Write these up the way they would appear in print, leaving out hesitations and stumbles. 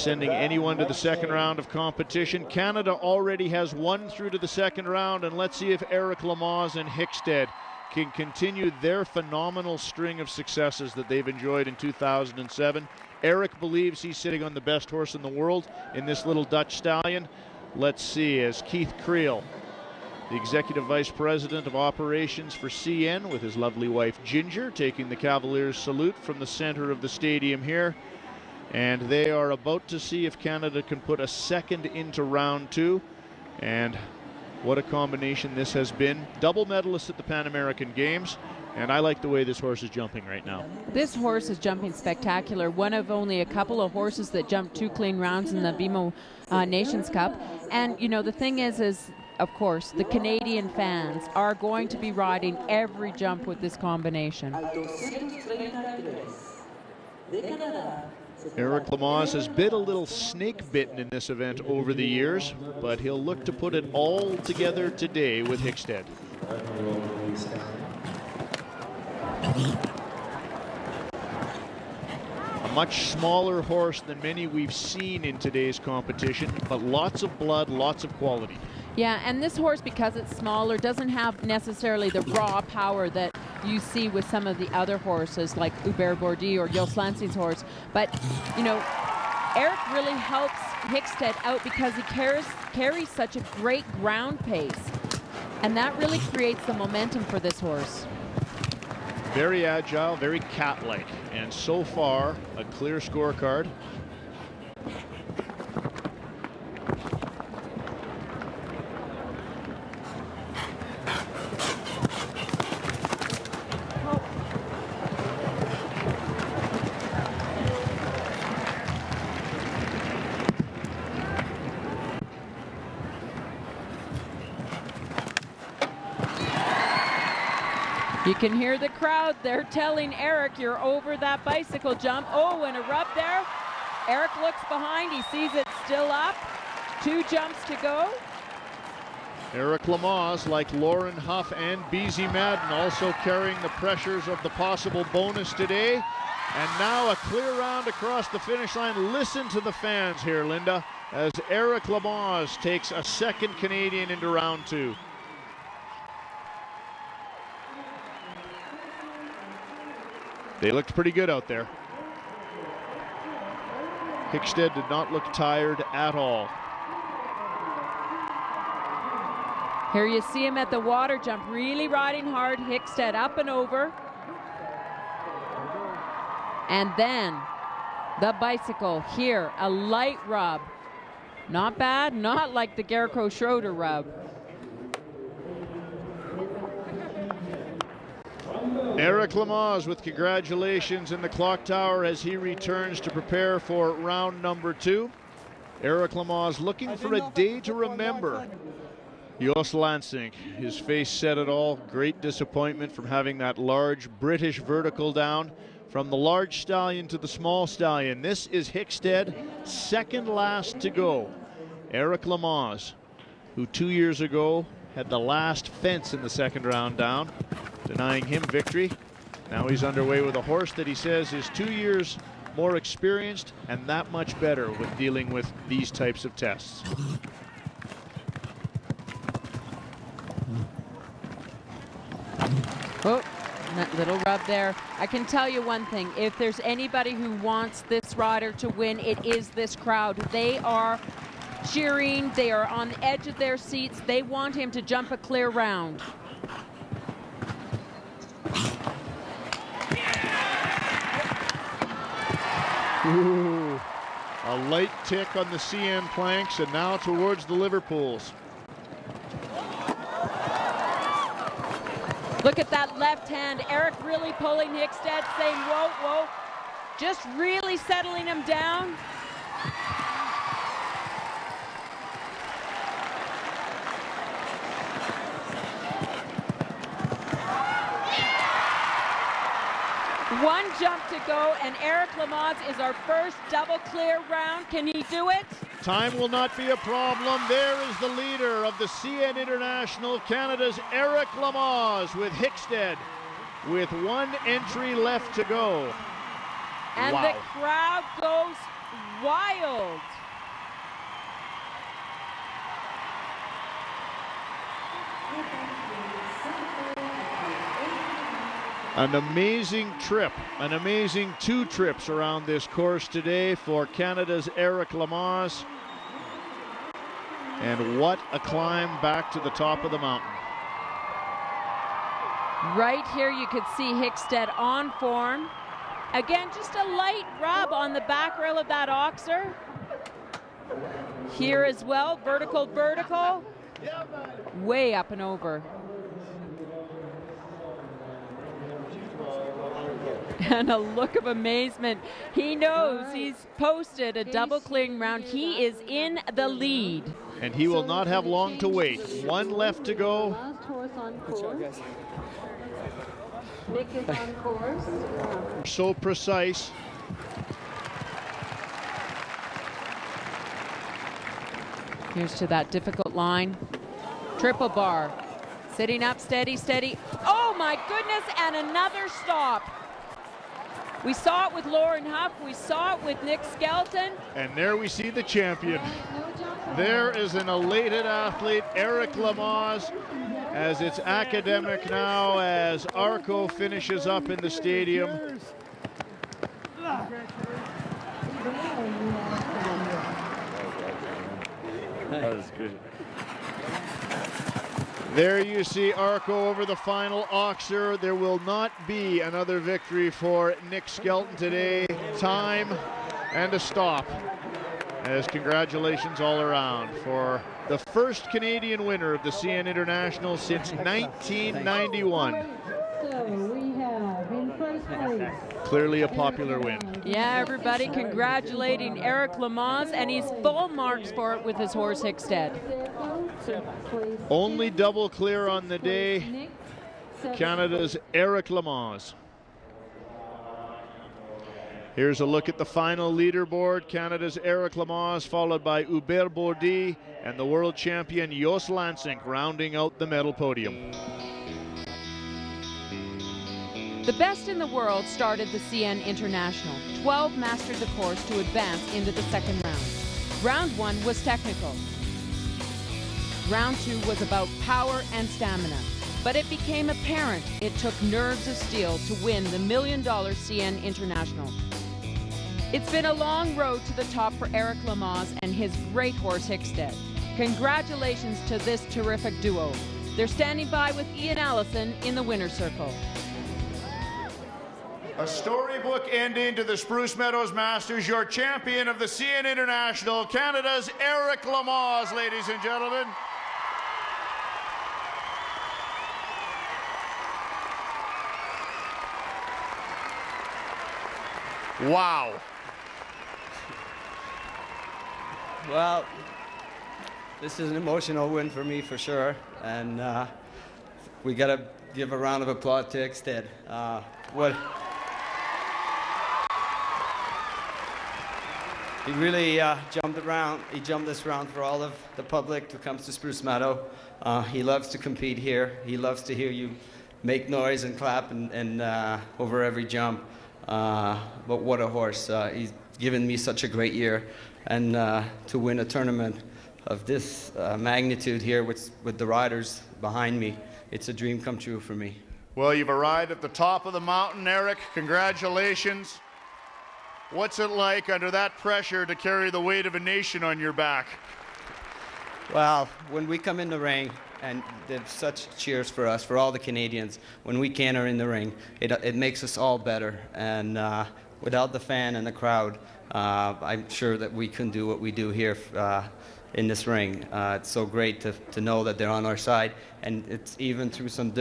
sending anyone to the second round of competition. Canada already has one through to the second round, and let's see if Eric Lamaze and Hickstead can continue their phenomenal string of successes that they've enjoyed in 2007. Eric believes he's sitting on the best horse in the world in this little Dutch stallion. Let's see as Keith Creel, the Executive Vice President of Operations for CN, with his lovely wife Ginger, taking the Cavaliers salute from the center of the stadium here. And they are about to see if Canada can put a second into round two. And what a combination this has been. Double medalist at the Pan American Games. And I like the way this horse is jumping right now. This horse is jumping spectacular. One of only a couple of horses that jumped 2 clean rounds in the BMO Nations Cup. And, you know, the thing is, of course, the Canadian fans are going to be riding every jump with this combination. Eric Lamaze has been a little snake bitten in this event over the years, but he'll look to put it all together today with Hickstead. A much smaller horse than many we've seen in today's competition, but lots of blood, lots of quality. Yeah, and this horse, because it's smaller, doesn't have necessarily the raw power that you see with some of the other horses like Hubert Bourdi or Jos Lansing's horse. But, you know, Eric really helps Hickstead out because he carries such a great ground pace. And that really creates the momentum for this horse. Very agile, very cat-like, and so far a clear scorecard. You can hear the crowd. They're telling Eric, you're over that bicycle jump. Oh, and a rub there. Eric looks behind. He sees it still up. 2 jumps to go. Eric Lamaze, like Lauren Huff and BZ Madden, also carrying the pressures of the possible bonus today. And now a clear round across the finish line. Listen to the fans here, Linda, as Eric Lamaze takes a second Canadian into round 2. They looked pretty good out there. Hickstead did not look tired at all. Here you see him at the water jump, really riding hard. Hickstead up and over. And then the bicycle here, a light rub. Not bad, not like the Garrico Schroeder rub. Eric Lamaze with congratulations in the clock tower as he returns to prepare for round number 2. Eric Lamaze looking for a day to remember. Jos Lansing, his face said it all. Great disappointment from having that large British vertical down from the large stallion to the small stallion. This is Hickstead, second last to go. Eric Lamaze, who 2 years ago had the last fence in the second round down, denying him victory. Now he's underway with a horse that he says is 2 years more experienced and that much better with dealing with these types of tests. Oh, that little rub there. I can tell you one thing, if there's anybody who wants this rider to win, it is this crowd. They are cheering, they are on the edge of their seats. They want him to jump a clear round. Ooh, a light tick on the CN planks and now towards the Liverpools. Look at that left hand. Eric really pulling Hickstead, saying, whoa, whoa. Just really settling him down. One jump to go, and Eric Lamaze is our first double clear round. Can he do it? Time will not be a problem. There is the leader of the CN International of Canada's Eric Lamaze with Hickstead with one entry left to go. And wow. The crowd goes wild. An amazing trip, an amazing 2 trips around this course today for Canada's Eric Lamaze. And what a climb back to the top of the mountain. Right here you could see Hickstead on form. Again, just a light rub on the back rail of that oxer. Here as well, vertical, vertical. Way up and over. And a look of amazement. He knows he's posted a double clearing round. He is in the lead. And he will not have long to wait. 1 left to go. Last horse on course. Nick is on course. So precise. Here's to that difficult line. Triple bar. Sitting up, steady, steady. Oh my goodness, and another stop. We saw it with Lauren Huff. We saw it with Nick Skelton. And there we see the champion. There is an elated athlete, Eric Lamaze, as it's academic now as Arco finishes up in the stadium. That was good. There you see Arco over the final oxer. There will not be another victory for Nick Skelton today. Time and a stop. As congratulations all around for the first Canadian winner of the CN International since 1991. So we have in first place. Clearly a popular win. Yeah, everybody congratulating Eric Lamaze, and he's full marks for it with his horse Hickstead. Only double clear on the day, Canada's Eric Lamaze. Here's a look at the final leaderboard. Canada's Eric Lamaze, followed by Hubert Bourdi and the world champion Jos Lansing, rounding out the medal podium. The best in the world started the CN International. 12 mastered the course to advance into the second round. Round 1 was technical. Round 2 was about power and stamina. But it became apparent it took nerves of steel to win the $1 million CN International. It's been a long road to the top for Eric Lamaze and his great horse Hickstead. Congratulations to this terrific duo. They're standing by with Ian Allison in the winner's circle. A storybook ending to the Spruce Meadows Masters. Your champion of the CN International, Canada's Eric Lamaze, ladies and gentlemen. Wow. Well, this is an emotional win for me for sure, and we got to give a round of applause to Hickstead. He really jumped around. He jumped this round for all of the public who comes to Spruce Meadow. He loves to compete here. He loves to hear you make noise and clap and over every jump. But what a horse. He's given me such a great year. And to win a tournament of this magnitude here with the riders behind me, it's a dream come true for me. Well, you've arrived at the top of the mountain, Eric. Congratulations. What's it like under that pressure to carry the weight of a nation on your back? Well, when we come in the ring, and there's such cheers for us, for all the Canadians, when we canter in the ring, it makes us all better. And without the fan and the crowd, I'm sure that we couldn't do what we do here in this ring. It's so great to know that they're on our side, and it's even through some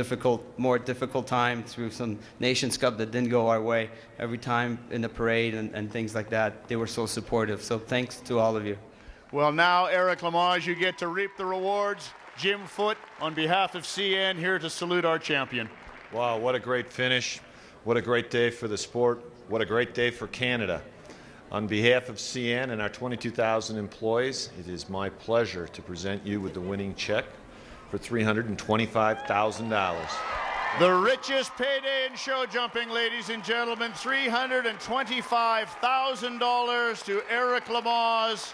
more difficult time, through some Nations Cup that didn't go our way, every time in the parade and things like that, they were so supportive. So thanks to all of you. Well, now, Eric Lamaze, you get to reap the rewards. Jim Foote, on behalf of CN, here to salute our champion. Wow, what a great finish. What a great day for the sport. What a great day for Canada. On behalf of CN and our 22,000 employees, it is my pleasure to present you with the winning check for $325,000. The richest payday in show jumping, ladies and gentlemen, $325,000 to Eric Lamaze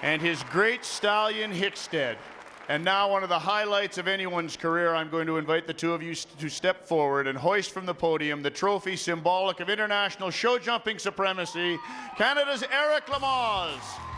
and his great stallion Hickstead. And now one of the highlights of anyone's career, I'm going to invite the two of you to step forward and hoist from the podium the trophy symbolic of international show jumping supremacy, Canada's Eric Lamaze.